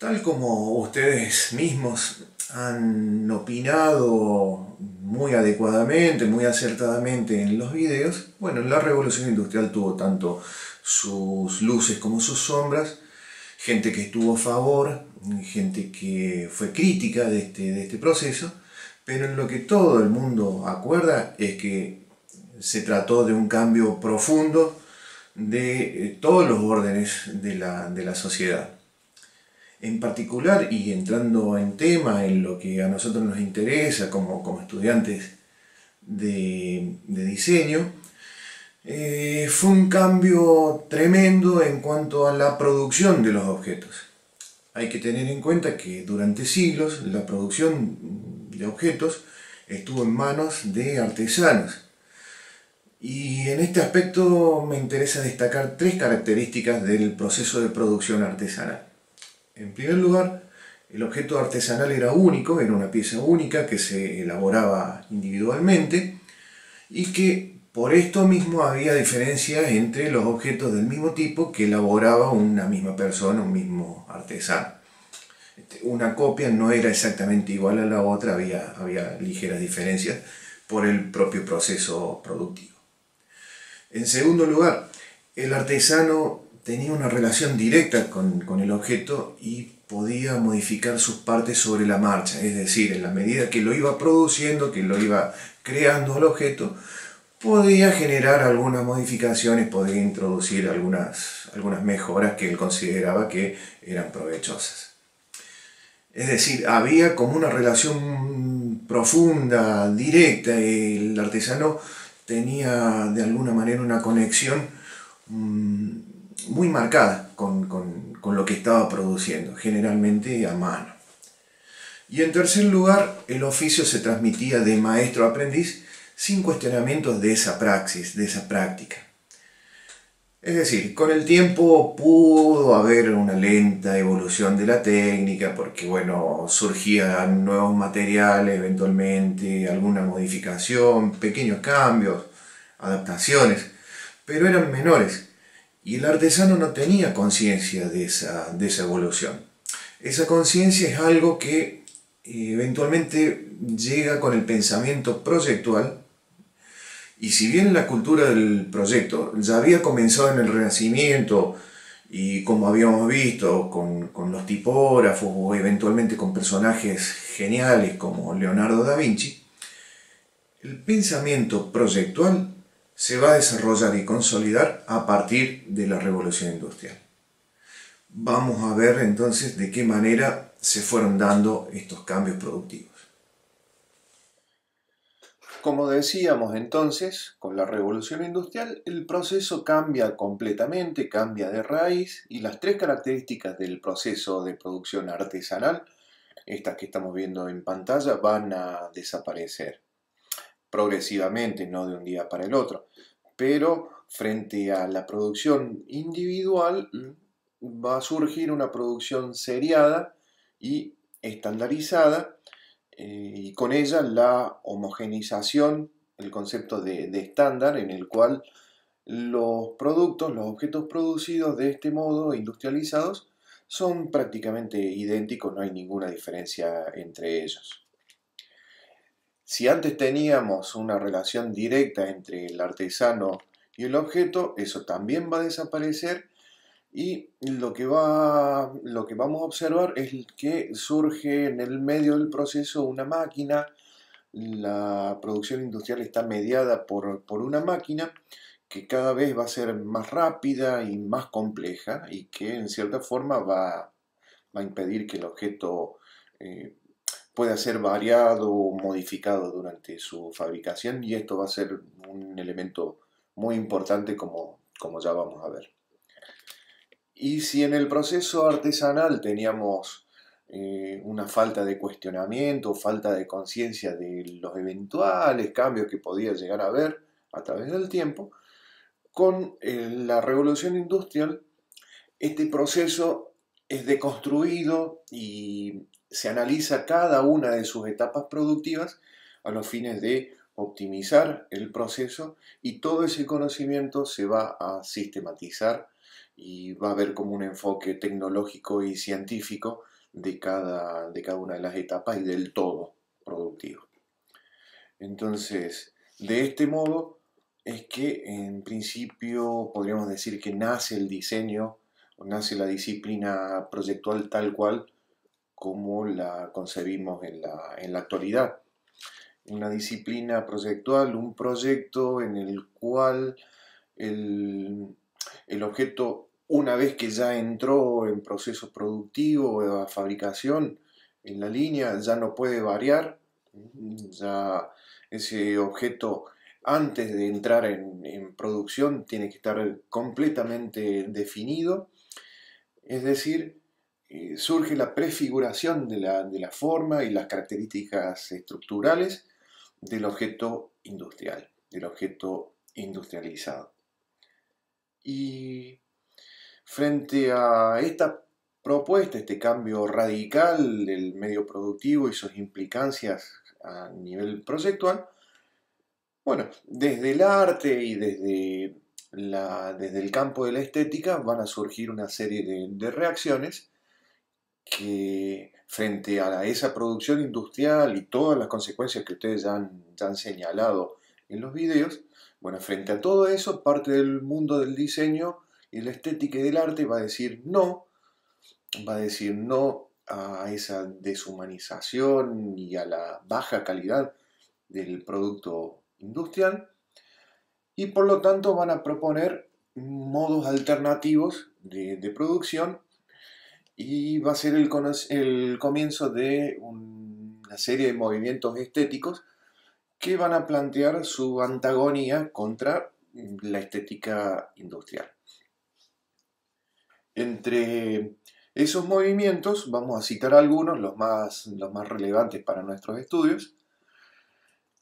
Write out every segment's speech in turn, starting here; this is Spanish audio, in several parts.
Tal como ustedes mismos han opinado muy adecuadamente, muy acertadamente en los videos, bueno, la revolución industrial tuvo tanto sus luces como sus sombras, gente que estuvo a favor, gente que fue crítica de este proceso, pero en lo que todo el mundo acuerda es que se trató de un cambio profundo de todos los órdenes de la sociedad. En particular, y entrando en tema, en lo que a nosotros nos interesa como estudiantes de diseño, fue un cambio tremendo en cuanto a la producción de los objetos. Hay que tener en cuenta que durante siglos la producción de objetos estuvo en manos de artesanos. Y en este aspecto me interesa destacar tres características del proceso de producción artesanal. En primer lugar, el objeto artesanal era único, era una pieza única que se elaboraba individualmente y que por esto mismo había diferencias entre los objetos del mismo tipo que elaboraba una misma persona, un mismo artesano. Una copia no era exactamente igual a la otra, había ligeras diferencias por el propio proceso productivo. En segundo lugar, el artesano tenía una relación directa con el objeto y podía modificar sus partes sobre la marcha, es decir, en la medida que lo iba produciendo, que lo iba creando el objeto, podía generar algunas modificaciones, podía introducir algunas mejoras que él consideraba que eran provechosas. Es decir, había como una relación profunda, directa, el artesano tenía de alguna manera una conexión muy marcada con lo que estaba produciendo, generalmente a mano. Y en tercer lugar, el oficio se transmitía de maestro a aprendiz sin cuestionamientos de esa praxis, de esa práctica. Es decir, con el tiempo pudo haber una lenta evolución de la técnica porque, bueno, surgían nuevos materiales eventualmente, alguna modificación, pequeños cambios, adaptaciones, pero eran menores y el artesano no tenía conciencia de esa evolución. Esa conciencia es algo que eventualmente llega con el pensamiento proyectual. Y si bien la cultura del proyecto ya había comenzado en el Renacimiento, y como habíamos visto con los tipógrafos o eventualmente con personajes geniales como Leonardo da Vinci, el pensamiento proyectual se va a desarrollar y consolidar a partir de la Revolución Industrial. Vamos a ver entonces de qué manera se fueron dando estos cambios productivos. Como decíamos entonces, con la revolución industrial el proceso cambia completamente, cambia de raíz y las tres características del proceso de producción artesanal, estas que estamos viendo en pantalla, van a desaparecer progresivamente, no de un día para el otro, pero frente a la producción individual va a surgir una producción seriada y estandarizada y con ella la homogeneización, el concepto de estándar en el cual los productos, los objetos producidos de este modo, industrializados, son prácticamente idénticos, no hay ninguna diferencia entre ellos. Si antes teníamos una relación directa entre el artesano y el objeto, eso también va a desaparecer y lo que vamos a observar es que surge en el medio del proceso una máquina. La producción industrial está mediada por una máquina que cada vez va a ser más rápida y más compleja y que en cierta forma va a impedir que el objeto pueda ser variado o modificado durante su fabricación y esto va a ser un elemento muy importante como ya vamos a ver. Y si en el proceso artesanal teníamos una falta de cuestionamiento, falta de conciencia de los eventuales cambios que podía llegar a haber a través del tiempo, con la revolución industrial este proceso es deconstruido y se analiza cada una de sus etapas productivas a los fines de optimizar el proceso y todo ese conocimiento se va a sistematizar y va a haber como un enfoque tecnológico y científico de cada una de las etapas y del todo productivo. Entonces, de este modo es que en principio podríamos decir que nace el diseño o nace la disciplina proyectual tal cual como la concebimos en la actualidad. Una disciplina proyectual, un proyecto en el cual el objeto, una vez que ya entró en proceso productivo o a fabricación en la línea, ya no puede variar, ya ese objeto antes de entrar en producción tiene que estar completamente definido, es decir, surge la prefiguración de la forma y las características estructurales del objeto industrial, del objeto industrializado. Y frente a esta propuesta, este cambio radical del medio productivo y sus implicancias a nivel proyectual, bueno, desde el arte y desde el campo de la estética van a surgir una serie de reacciones que frente a esa producción industrial y todas las consecuencias que ustedes ya han señalado en los videos, bueno, frente a todo eso, parte del mundo del diseño y la estética y del arte va a decir no a esa deshumanización y a la baja calidad del producto industrial, y por lo tanto van a proponer modos alternativos de producción, y va a ser el comienzo de una serie de movimientos estéticos que van a plantear su antagonía contra la estética industrial. Entre esos movimientos vamos a citar algunos, los más relevantes para nuestros estudios.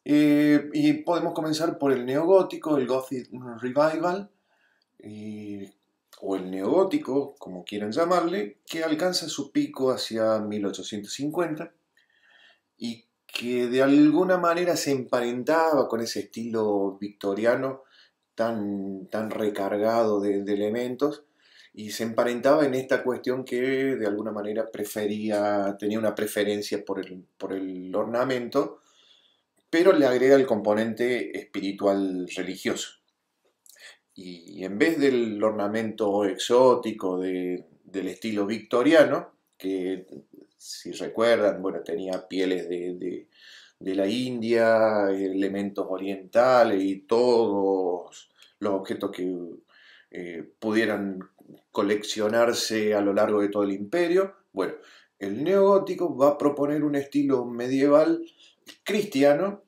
Y podemos comenzar por el neogótico, el Gothic Revival, o el neogótico, como quieran llamarle, que alcanza su pico hacia 1850 y que de alguna manera se emparentaba con ese estilo victoriano tan recargado de elementos, y se emparentaba en esta cuestión que de alguna manera tenía una preferencia por el ornamento, pero le agrega el componente espiritual religioso. Y en vez del ornamento exótico del estilo victoriano, que si recuerdan, bueno, tenía pieles de la India, elementos orientales y todos los objetos que pudieran coleccionarse a lo largo de todo el imperio, bueno, el neogótico va a proponer un estilo medieval cristiano,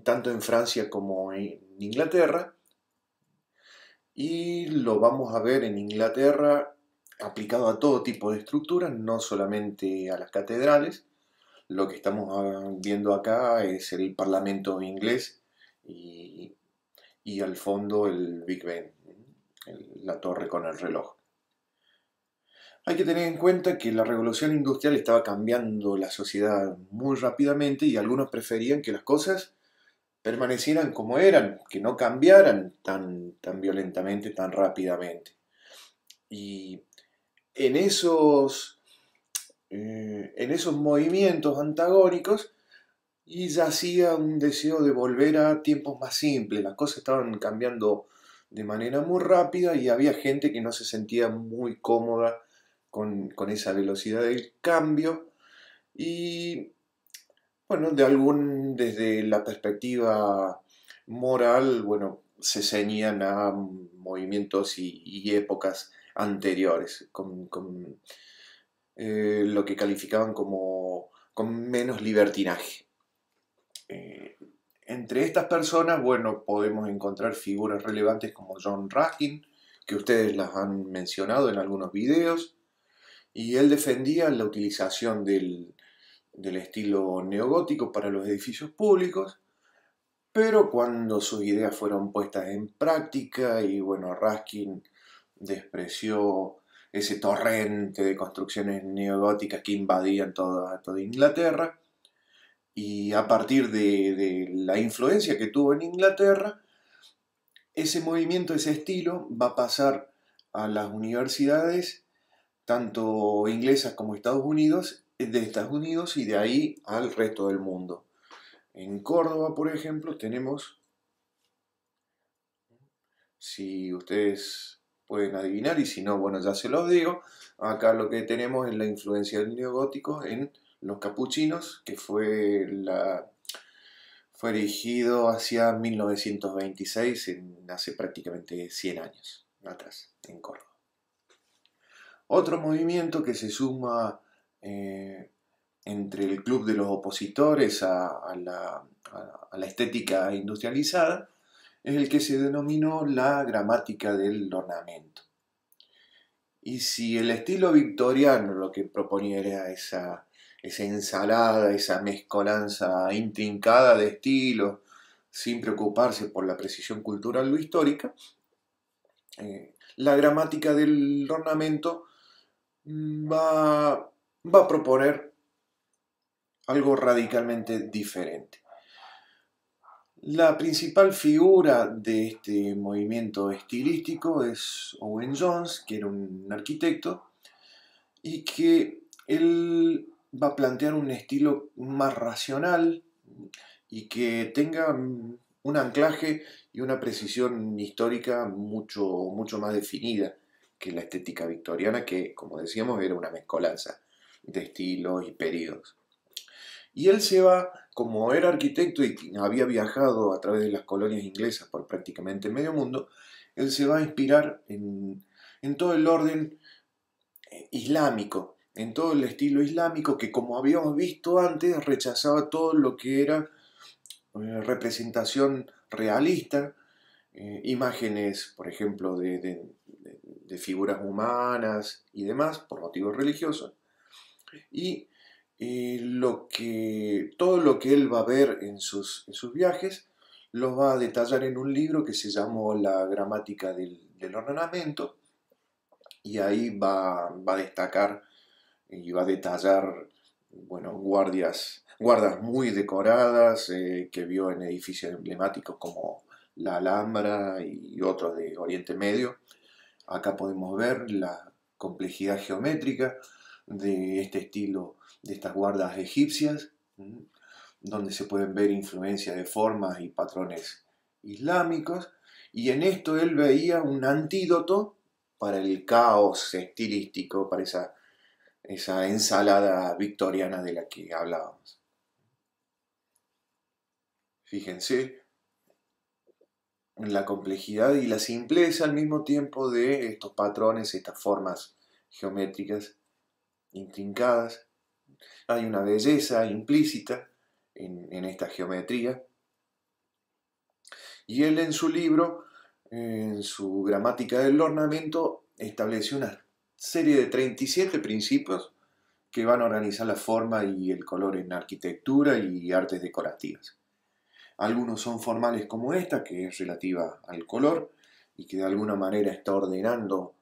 tanto en Francia como en Inglaterra, y lo vamos a ver en Inglaterra aplicado a todo tipo de estructuras, no solamente a las catedrales. Lo que estamos viendo acá es el Parlamento inglés y al fondo el Big Ben, la torre con el reloj. Hay que tener en cuenta que la revolución industrial estaba cambiando la sociedad muy rápidamente, y algunos preferían que las cosas permanecieran como eran, que no cambiaran tan violentamente, tan rápidamente. Y en esos movimientos antagónicos y yacía un deseo de volver a tiempos más simples. Las cosas estaban cambiando de manera muy rápida y había gente que no se sentía muy cómoda con esa velocidad del cambio. Y bueno, desde la perspectiva moral, bueno, se ceñían a movimientos y épocas anteriores, con lo que calificaban como con menos libertinaje. Entre estas personas, bueno, podemos encontrar figuras relevantes como John Ruskin, que ustedes las han mencionado en algunos videos, y él defendía la utilización del estilo neogótico para los edificios públicos, pero cuando sus ideas fueron puestas en práctica y bueno, Ruskin despreció ese torrente de construcciones neogóticas que invadían toda Inglaterra, y a partir de la influencia que tuvo en Inglaterra, ese movimiento, ese estilo va a pasar a las universidades tanto inglesas como de Estados Unidos y de ahí al resto del mundo. En Córdoba, por ejemplo, tenemos, si ustedes pueden adivinar, y si no, bueno, ya se los digo, acá lo que tenemos es la influencia del neogótico en los capuchinos, que fue erigido hacia 1926, hace prácticamente 100 años atrás, en Córdoba. Otro movimiento que se suma entre el club de los opositores a la estética industrializada es el que se denominó la gramática del ornamento. Y si el estilo victoriano lo que proponía era esa ensalada, esa mezcolanza intrincada de estilos, sin preocuparse por la precisión cultural o histórica, la gramática del ornamento va a proponer algo radicalmente diferente. La principal figura de este movimiento estilístico es Owen Jones, que era un arquitecto, y que él va a plantear un estilo más racional y que tenga un anclaje y una precisión histórica mucho más definida que la estética victoriana, que, como decíamos, era una mezcolanza de estilos y periodos. Y él se va, como era arquitecto y había viajado a través de las colonias inglesas por prácticamente medio mundo, él se va a inspirar en todo el orden islámico, en todo el estilo islámico que, como habíamos visto antes, rechazaba todo lo que era representación realista, imágenes, por ejemplo, de figuras humanas y demás, por motivos religiosos, y todo lo que él va a ver en sus viajes lo va a detallar en un libro que se llamó La gramática del ornamento, y ahí va a destacar y va a detallar, bueno, guardas muy decoradas que vio en edificios emblemáticos como la Alhambra y otros de Oriente Medio. Acá podemos ver la complejidad geométrica de este estilo, de estas guardas egipcias, donde se pueden ver influencias de formas y patrones islámicos, y en esto él veía un antídoto para el caos estilístico, para esa ensalada victoriana de la que hablábamos. Fíjense en la complejidad y la simpleza al mismo tiempo de estos patrones, estas formas geométricas intrincadas. Hay una belleza implícita en esta geometría. Y él en su libro, en su gramática del ornamento, estableció una serie de 37 principios que van a organizar la forma y el color en arquitectura y artes decorativas. Algunos son formales como esta, que es relativa al color y que de alguna manera está ordenando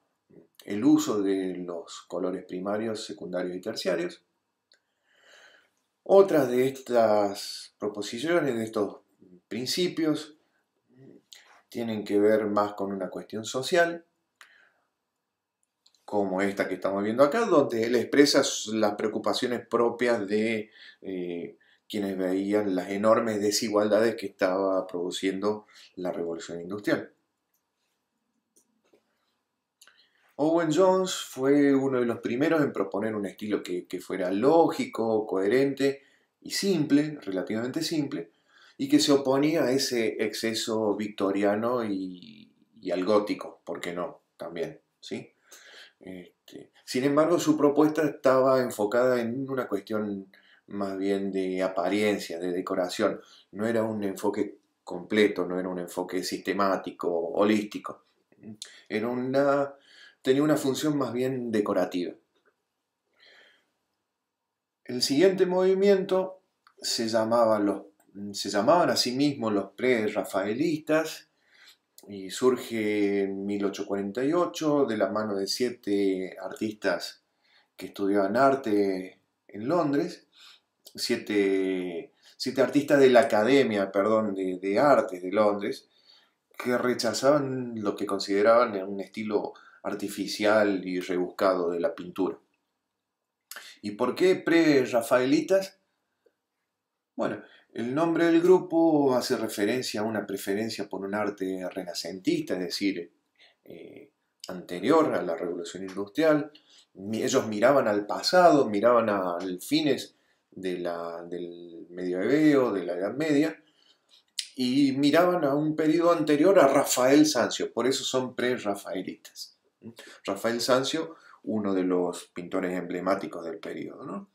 el uso de los colores primarios, secundarios y terciarios. Otras de estas proposiciones, de estos principios, tienen que ver más con una cuestión social, como esta que estamos viendo acá, donde él expresa las preocupaciones propias de quienes veían las enormes desigualdades que estaba produciendo la revolución industrial. Owen Jones fue uno de los primeros en proponer un estilo que fuera lógico, coherente y simple, relativamente simple, y que se oponía a ese exceso victoriano y al gótico, ¿por qué no? También, ¿sí? Sin embargo, su propuesta estaba enfocada en una cuestión más bien de apariencia, de decoración. No era un enfoque completo, no era un enfoque sistemático, holístico. Tenía una función más bien decorativa. El siguiente movimiento se llamaban a sí mismos los pre-rafaelistas, y surge en 1848 de la mano de 7 artistas que estudiaban arte en Londres, 7 artistas de la Academia, perdón, de Artes de Londres, que rechazaban lo que consideraban un estilo artificial y rebuscado de la pintura. ¿Y por qué pre-rafaelitas? Bueno, el nombre del grupo hace referencia a una preferencia por un arte renacentista, es decir, eh, anterior a la Revolución Industrial. Ellos miraban al pasado, miraban a fines del medioevo, de la Edad Media, y miraban a un periodo anterior a Rafael Sanzio, por eso son pre-rafaelitas. Rafael Sanzio, uno de los pintores emblemáticos del periodo, ¿no?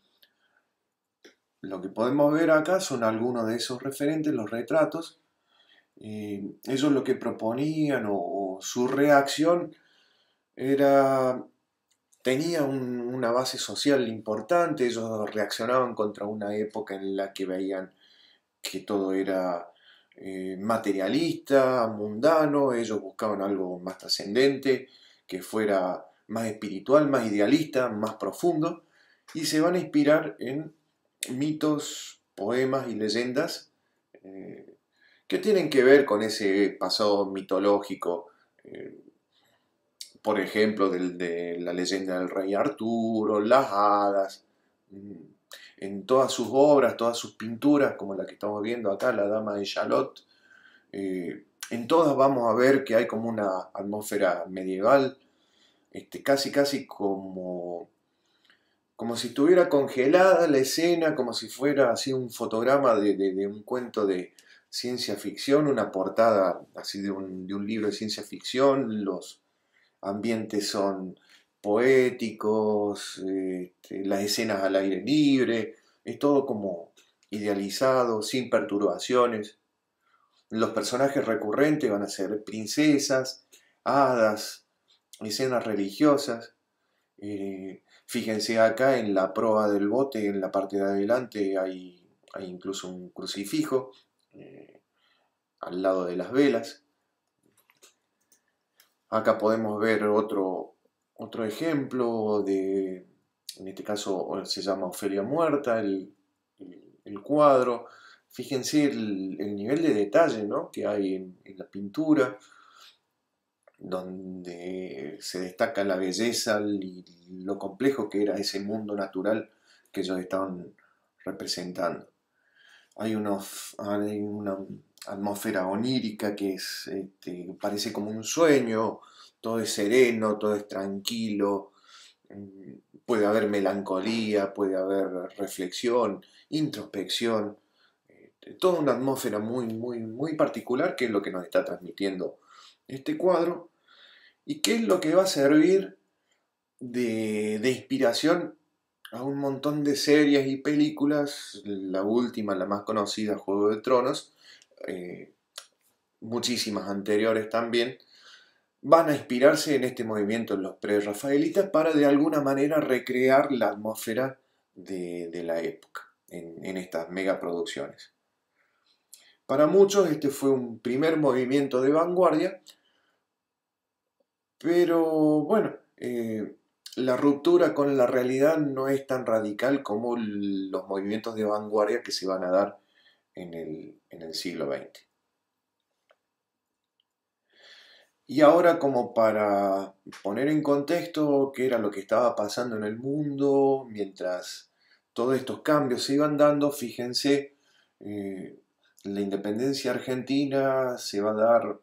Lo que podemos ver acá son algunos de esos referentes, los retratos. Ellos lo que proponían o su reacción era, tenía una base social importante. Ellos reaccionaban contra una época en la que veían que todo era materialista, mundano. Ellos buscaban algo más trascendente, que fuera más espiritual, más idealista, más profundo, y se van a inspirar en mitos, poemas y leyendas que tienen que ver con ese pasado mitológico, por ejemplo, de la leyenda del rey Arturo, las hadas. En todas sus obras, todas sus pinturas, como la que estamos viendo acá, la Dama de Shalott, en todas vamos a ver que hay como una atmósfera medieval, casi como si estuviera congelada la escena, como si fuera así un fotograma de un cuento de ciencia ficción, una portada así de un libro de ciencia ficción. Los ambientes son poéticos, las escenas al aire libre, es todo como idealizado, sin perturbaciones. Los personajes recurrentes van a ser princesas, hadas, escenas religiosas. Fíjense acá en la proa del bote, en la parte de adelante hay incluso un crucifijo al lado de las velas. Acá podemos ver otro ejemplo en este caso se llama Ofelia Muerta, el cuadro. Fíjense el nivel de detalle, ¿no?, que hay en la pintura, donde se destaca la belleza y lo complejo que era ese mundo natural que ellos estaban representando. Hay una atmósfera onírica que parece como un sueño, todo es sereno, todo es tranquilo, puede haber melancolía, puede haber reflexión, introspección, toda una atmósfera muy particular, que es lo que nos está transmitiendo este cuadro, y que es lo que va a servir de inspiración a un montón de series y películas. La última, la más conocida, Juego de Tronos, muchísimas anteriores también, van a inspirarse en este movimiento, en los pre-rafaelitas, para de alguna manera recrear la atmósfera de la época en estas megaproducciones. Para muchos este fue un primer movimiento de vanguardia, pero bueno, la ruptura con la realidad no es tan radical como los movimientos de vanguardia que se van a dar en el siglo XX. Y ahora, como para poner en contexto qué era lo que estaba pasando en el mundo mientras todos estos cambios se iban dando, fíjense, la independencia argentina se va a dar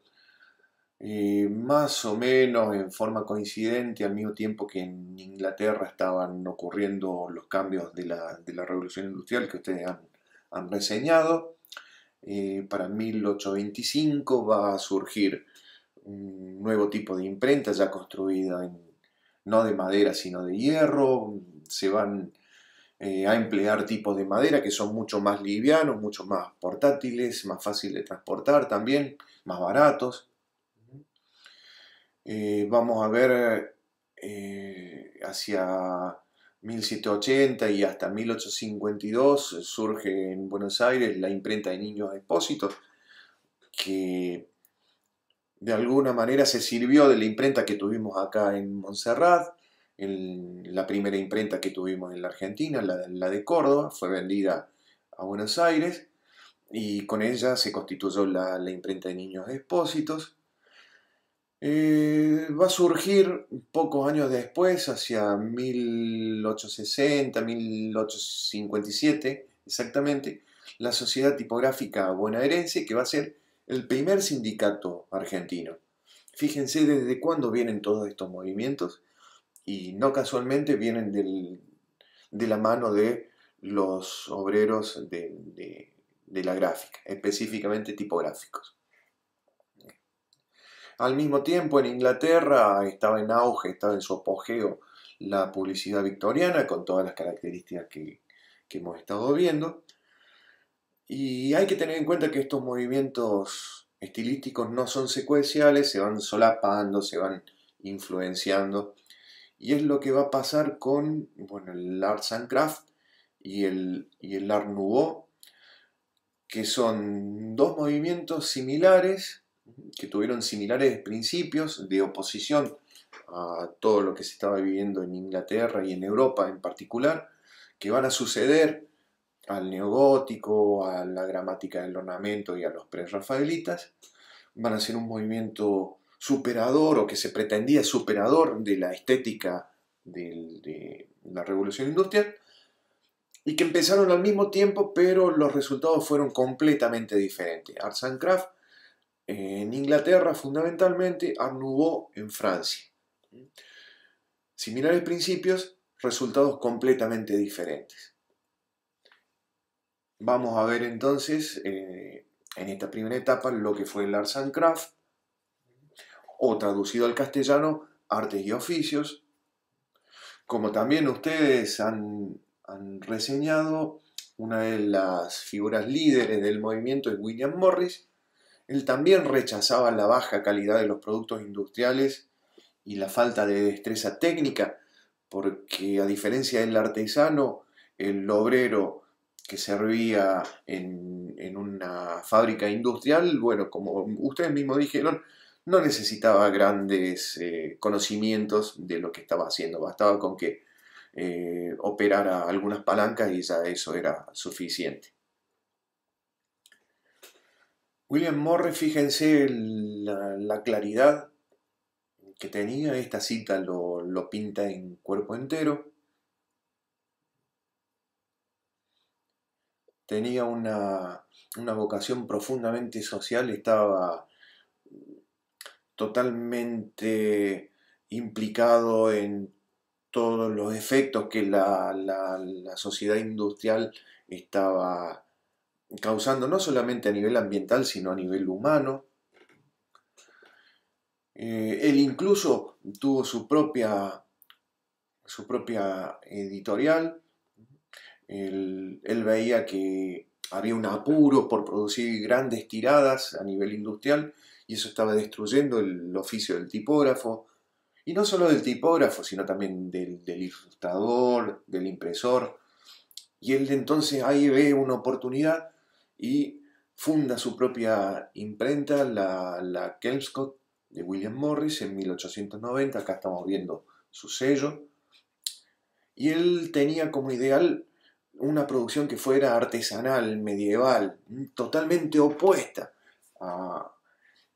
más o menos en forma coincidente al mismo tiempo que en Inglaterra estaban ocurriendo los cambios de la Revolución Industrial que ustedes han reseñado. Para 1825 va a surgir un nuevo tipo de imprenta ya construida no de madera sino de hierro. Se van a emplear tipos de madera que son mucho más livianos, mucho más portátiles, más fáciles de transportar también, más baratos. Vamos a ver hacia 1780 y hasta 1852 surge en Buenos Aires la imprenta de Niños Expósitos, que de alguna manera se sirvió de la imprenta que tuvimos acá en Montserrat. La primera imprenta que tuvimos en la Argentina, la de Córdoba, fue vendida a Buenos Aires y con ella se constituyó la imprenta de Niños Expósitos. Va a surgir pocos años después, hacia 1860, 1857 exactamente, la Sociedad Tipográfica Bonaerense, que va a ser el primer sindicato argentino. Fíjense desde cuándo vienen todos estos movimientos y no casualmente vienen de la mano de los obreros de la gráfica, específicamente tipográficos. Al mismo tiempo, en Inglaterra estaba en auge, estaba en su apogeo la publicidad victoriana, con todas las características que hemos estado viendo. Y hay que tener en cuenta que estos movimientos estilísticos no son secuenciales, se van solapando, se van influenciando. Y es lo que va a pasar con, bueno, el Arts and Craft y el Art Nouveau, que son dos movimientos similares, que tuvieron similares principios de oposición a todo lo que se estaba viviendo en Inglaterra y en Europa en particular, que van a suceder al neogótico, a la gramática del ornamento y a los prerrafaelitas. Van a ser un movimiento superador, o que se pretendía superador, de la estética de la revolución industrial, y que empezaron al mismo tiempo, pero los resultados fueron completamente diferentes. Arts and Craft en Inglaterra fundamentalmente, Art Nouveau en Francia. Similares principios, resultados completamente diferentes. Vamos a ver entonces en esta primera etapa lo que fue el Arts and Craft, o traducido al castellano, artes y oficios. Como también ustedes han reseñado, una de las figuras líderes del movimiento es William Morris. Él también rechazaba la baja calidad de los productos industriales y la falta de destreza técnica, porque a diferencia del artesano, el obrero que servía en una fábrica industrial, bueno, como ustedes mismos dijeron, no necesitaba grandes conocimientos de lo que estaba haciendo, bastaba con que operara algunas palancas y ya eso era suficiente. William Morris, fíjense la claridad que tenía, esta cita lo pinta en cuerpo entero. Tenía una vocación profundamente social, estaba totalmente implicado en todos los efectos que la sociedad industrial estaba causando, no solamente a nivel ambiental, sino a nivel humano. Él incluso tuvo su propia editorial. Él veía que había un apuro por producir grandes tiradas a nivel industrial, y eso estaba destruyendo el oficio del tipógrafo, y no solo del tipógrafo, sino también del ilustrador, del impresor. Y él entonces ahí ve una oportunidad y funda su propia imprenta, la Kelmscott de William Morris, en 1890. Acá estamos viendo su sello. Y él tenía como ideal una producción que fuera artesanal, medieval, totalmente opuesta a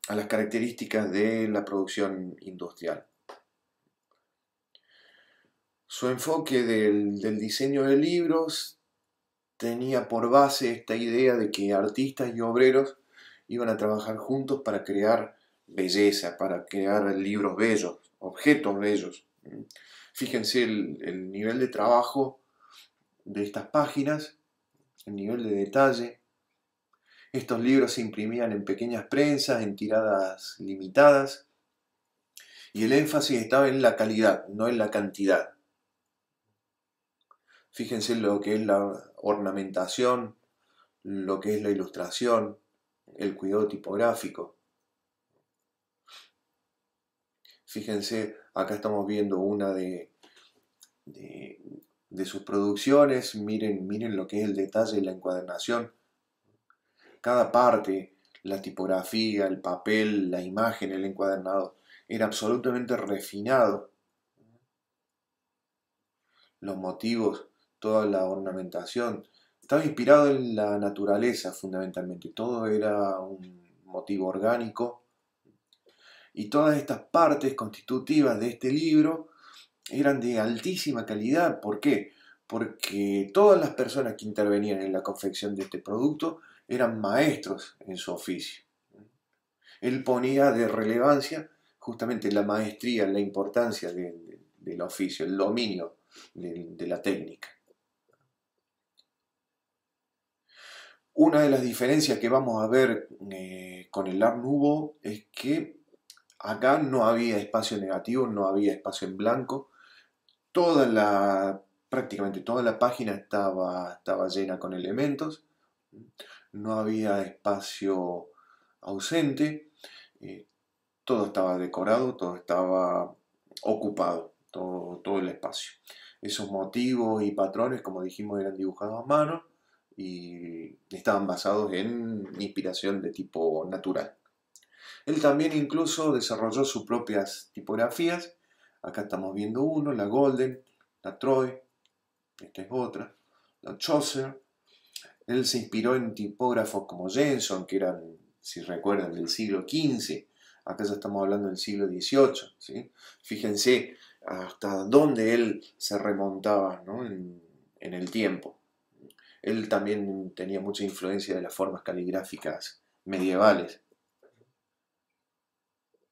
las características de la producción industrial. Su enfoque del diseño de libros tenía por base esta idea de que artistas y obreros iban a trabajar juntos para crear belleza, para crear libros bellos, objetos bellos. Fíjense el nivel de trabajo de estas páginas, el nivel de detalle. Estos libros se imprimían en pequeñas prensas, en tiradas limitadas, y el énfasis estaba en la calidad, no en la cantidad. Fíjense lo que es la ornamentación, lo que es la ilustración, el cuidado tipográfico. Fíjense, acá estamos viendo una de sus producciones. Miren lo que es el detalle y la encuadernación. Cada parte, la tipografía, el papel, la imagen, el encuadernado, era absolutamente refinado. Los motivos, toda la ornamentación, estaba inspirado en la naturaleza fundamentalmente. Todo era un motivo orgánico. Y todas estas partes constitutivas de este libro eran de altísima calidad. ¿Por qué? Porque todas las personas que intervenían en la confección de este producto eran maestros en su oficio. Él ponía de relevancia justamente la maestría, la importancia del oficio, el dominio de la técnica. Una de las diferencias que vamos a ver con el Art Nouveau es que acá no había espacio negativo, no había espacio en blanco. Prácticamente toda la página estaba llena con elementos. No había espacio ausente. Todo estaba decorado, todo estaba ocupado, todo el espacio. Esos motivos y patrones, como dijimos, eran dibujados a mano y estaban basados en inspiración de tipo natural. Él también incluso desarrolló sus propias tipografías. Acá estamos viendo uno, la Golden, la Troy, esta es otra, la Chaucer. Él se inspiró en tipógrafos como Jenson, que eran, si recuerdan, del siglo XV. Acá ya estamos hablando del siglo XVIII. ¿Sí? Fíjense hasta dónde él se remontaba, ¿no? en el tiempo. Él también tenía mucha influencia de las formas caligráficas medievales.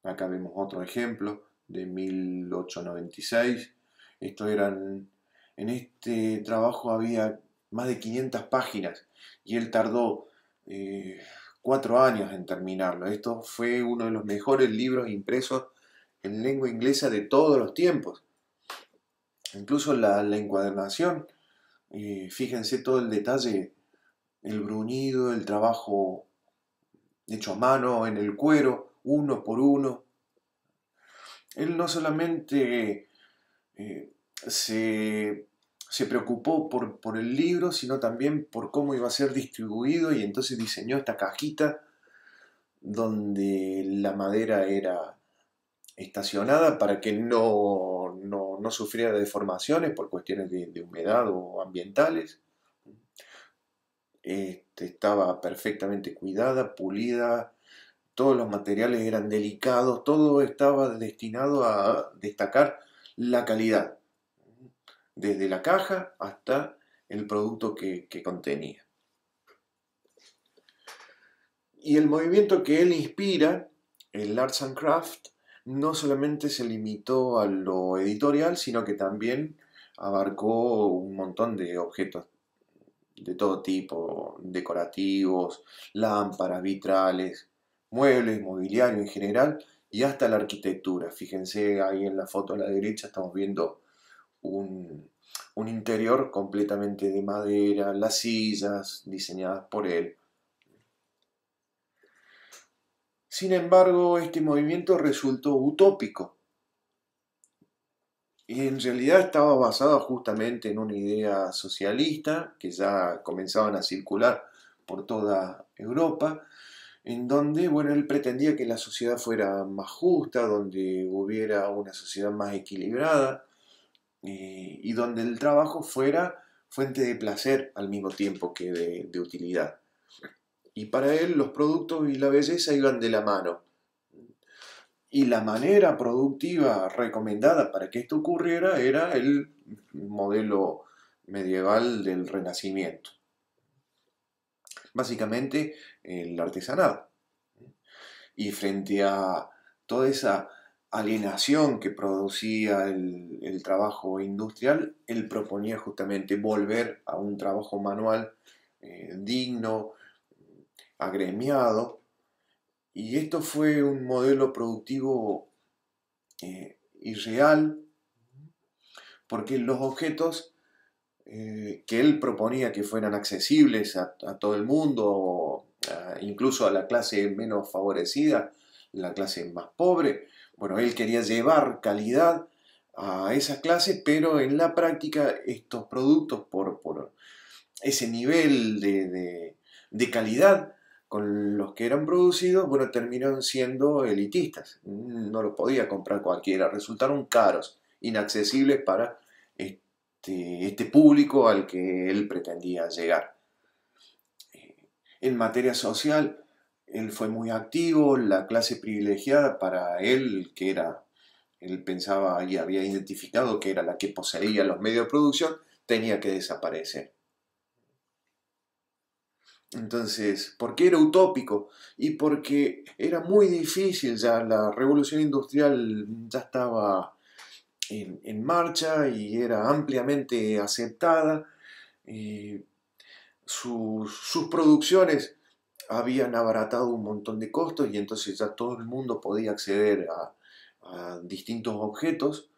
Acá vemos otro ejemplo de 1896. En este trabajo había más de 500 páginas y él tardó 4 años en terminarlo. Esto fue uno de los mejores libros impresos en lengua inglesa de todos los tiempos. Incluso la encuadernación, fíjense todo el detalle, el bruñido, el trabajo hecho a mano en el cuero, uno por uno. Él no solamente se preocupó por el libro, sino también por cómo iba a ser distribuido, y entonces diseñó esta cajita donde la madera era estacionada para que no sufriera deformaciones por cuestiones de humedad o ambientales. Estaba perfectamente cuidada, pulida, todos los materiales eran delicados, todo estaba destinado a destacar la calidad, desde la caja hasta el producto que contenía. Y el movimiento que él inspira, el Arts and Craft, no solamente se limitó a lo editorial, sino que también abarcó un montón de objetos de todo tipo, decorativos, lámparas, vitrales, muebles, mobiliario en general y hasta la arquitectura. Fíjense ahí en la foto a la derecha estamos viendo un interior completamente de madera, las sillas diseñadas por él. Sin embargo, este movimiento resultó utópico y en realidad estaba basado justamente en una idea socialista que ya comenzaban a circular por toda Europa, en donde, bueno, él pretendía que la sociedad fuera más justa, donde hubiera una sociedad más equilibrada y donde el trabajo fuera fuente de placer al mismo tiempo que de utilidad. Y para él los productos y la belleza iban de la mano. Y la manera productiva recomendada para que esto ocurriera era el modelo medieval del Renacimiento. Básicamente el artesanado. Y frente a toda esa alienación que producía el trabajo industrial, él proponía justamente volver a un trabajo manual digno, agremiado, y esto fue un modelo productivo irreal, porque los objetos que él proponía que fueran accesibles a todo el mundo, incluso a la clase menos favorecida, la clase más pobre, bueno, él quería llevar calidad a esa clase, pero en la práctica estos productos, por ese nivel de calidad con los que eran producidos, bueno, terminaron siendo elitistas. No los podía comprar cualquiera, resultaron caros, inaccesibles para este público al que él pretendía llegar. En materia social, Él fue muy activo, la clase privilegiada para él, él pensaba y había identificado que era la que poseía los medios de producción, tenía que desaparecer. Entonces, ¿por qué era utópico? Y porque era muy difícil ya, la revolución industrial ya estaba en marcha y era ampliamente aceptada. eh, sus producciones habían abaratado un montón de costos y entonces ya todo el mundo podía acceder a distintos objetos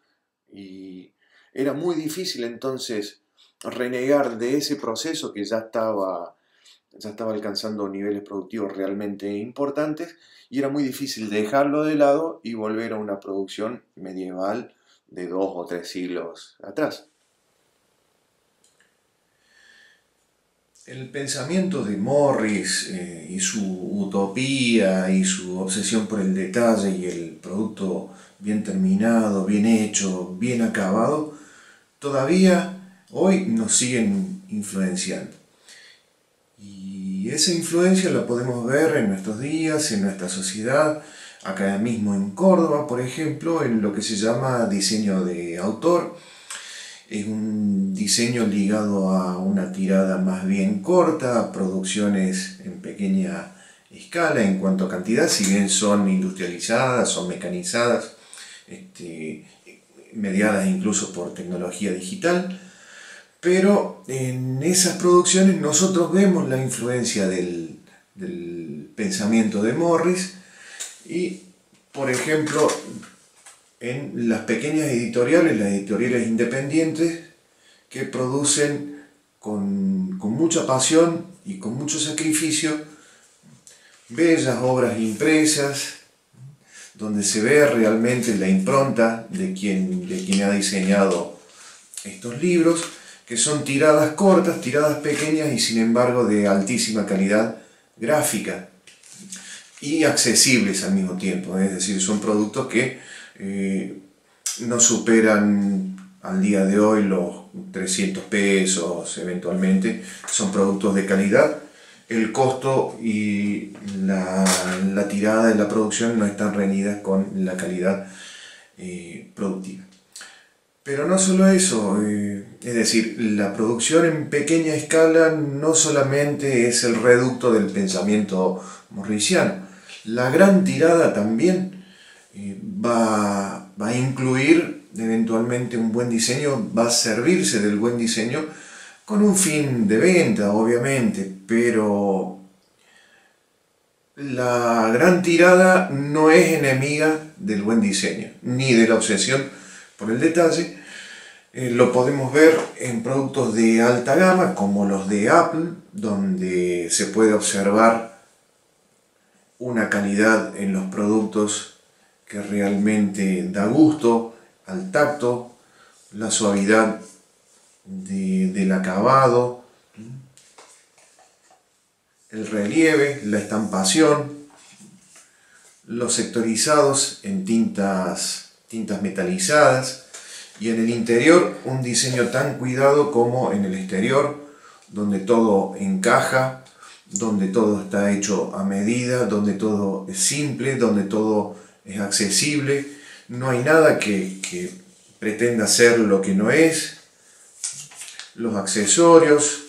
y era muy difícil entonces renegar de ese proceso que ya estaba alcanzando niveles productivos realmente importantes y era muy difícil dejarlo de lado y volver a una producción medieval de 2 o 3 siglos atrás. El pensamiento de Morris y su utopía y su obsesión por el detalle y el producto bien terminado, bien hecho, bien acabado, todavía hoy nos siguen influenciando. Y esa influencia la podemos ver en nuestros días, en nuestra sociedad, acá mismo en Córdoba, por ejemplo, en lo que se llama diseño de autor. Es un diseño ligado a una tirada más bien corta, a producciones en pequeña escala en cuanto a cantidad, si bien son industrializadas, son mecanizadas, mediadas incluso por tecnología digital. Pero en esas producciones nosotros vemos la influencia del pensamiento de Morris y, por ejemplo, en las editoriales independientes que producen con mucha pasión y con mucho sacrificio bellas obras impresas, donde se ve realmente la impronta de quien ha diseñado estos libros, que son tiradas cortas, tiradas pequeñas y sin embargo de altísima calidad gráfica y accesibles al mismo tiempo. Es decir, son productos que no superan al día de hoy los 300 pesos eventualmente, son productos de calidad. El costo y la tirada de la producción no están reñidas con la calidad productiva. Pero no solo eso, es decir, la producción en pequeña escala no solamente es el reducto del pensamiento morrisiano, la gran tirada también va a incluir eventualmente un buen diseño, va a servirse del buen diseño con un fin de venta, obviamente, pero la gran tirada no es enemiga del buen diseño, ni de la obsesión por el detalle. Lo podemos ver en productos de alta gama como los de Apple, donde se puede observar una calidad en los productos que realmente da gusto al tacto, la suavidad del acabado, el relieve, la estampación, los sectorizados en tintas metalizadas y en el interior un diseño tan cuidado como en el exterior, donde todo encaja, donde todo está hecho a medida, donde todo es simple, donde todo es accesible. No hay nada que pretenda ser lo que no es. Los accesorios,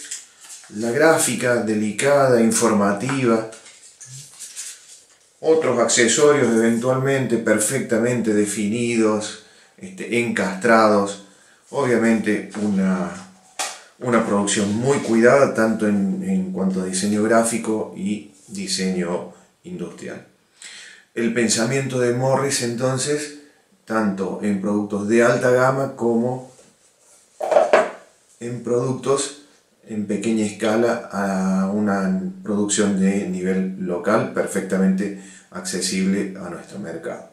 la gráfica delicada, informativa, otros accesorios eventualmente perfectamente definidos, encastrados, obviamente una producción muy cuidada tanto en cuanto a diseño gráfico y diseño industrial. El pensamiento de Morris entonces, tanto en productos de alta gama como en productos en pequeña escala a una producción de nivel local perfectamente accesible a nuestro mercado.